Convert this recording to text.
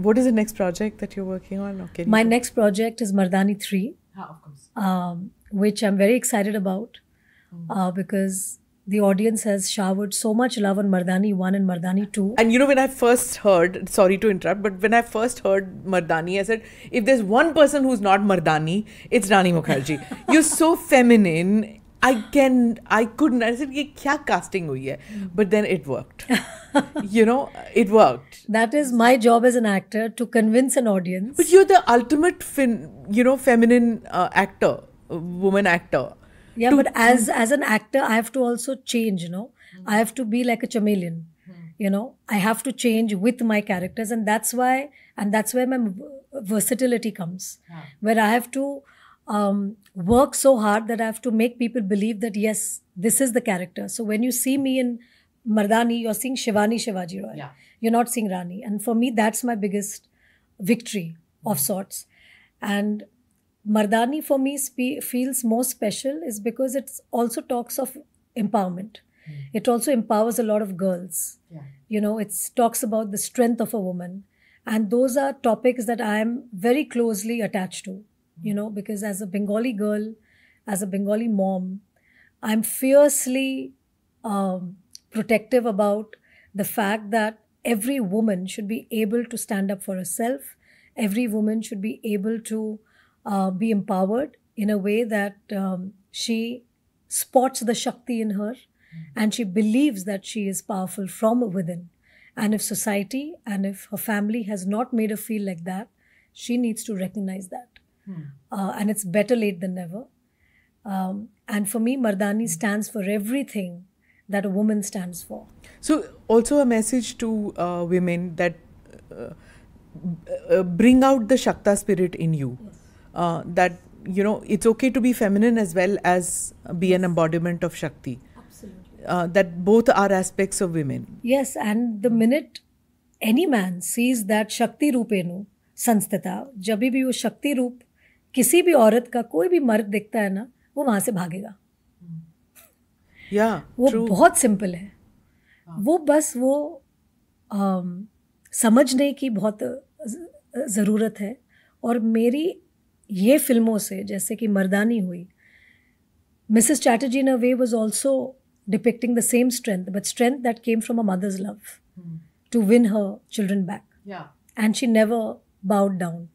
What is the next project that you're working on? Okay. My next project is Mardani 3, of course. which I'm very excited about because the audience has showered so much love on Mardani 1 and Mardani 2. And you know, when I first heard, sorry to interrupt, but when I first heard Mardani, I said, if there's one person who's not Mardani, it's Rani Mukherjee. You're so feminine. I couldn't. I said, ye kya casting hui hai? But then it worked. You know, it worked. That is my job as an actor, to convince an audience. But you're the ultimate, feminine actor, woman actor. Yeah, but as an actor, I have to also change, I have to be like a chameleon. I have to change with my characters, and that's where my versatility comes. Where I have to work so hard that I have to make people believe that, yes, this is the character. So when you see me in Mardani, you're seeing Shivani Shivaji Roy. Yeah. You're not seeing Rani. And for me, that's my biggest victory of sorts. And Mardani for me feels more special is because it also talks of empowerment. It also empowers a lot of girls. Yeah. It talks about the strength of a woman. And those are topics that I am very closely attached to, because as a Bengali girl, as a Bengali mom, I'm fiercely protective about the fact that every woman should be able to stand up for herself. Every woman should be able to be empowered in a way that she spots the Shakti in her and she believes that she is powerful from within. And if society and if her family has not made her feel like that, she needs to recognize that. And it's better late than never. And for me, Mardani stands for everything that a woman stands for. So also a message to women that bring out the Shakta spirit in you. Yes. That, it's okay to be feminine as well as be an embodiment of Shakti. Absolutely. That both are aspects of women. Yes, and the minute any man sees that Shakti Rupenu Sanstita, जब भी वो शक्ति रूप किसी भी औरत का कोई भी मर्द दिखता है ना, वो वहाँ से भागेगा. Yeah, वो true. बहुत सिंपल है. वो बस वो समझने की बहुत ज़रूरत है. और मेरी ये फिल्मों से, जैसे कि मर्दानी हुई, Mrs. Chatterjee in a way was also depicting the same strength, but strength that came from a mother's love to win her children back. Yeah. And she never bowed down.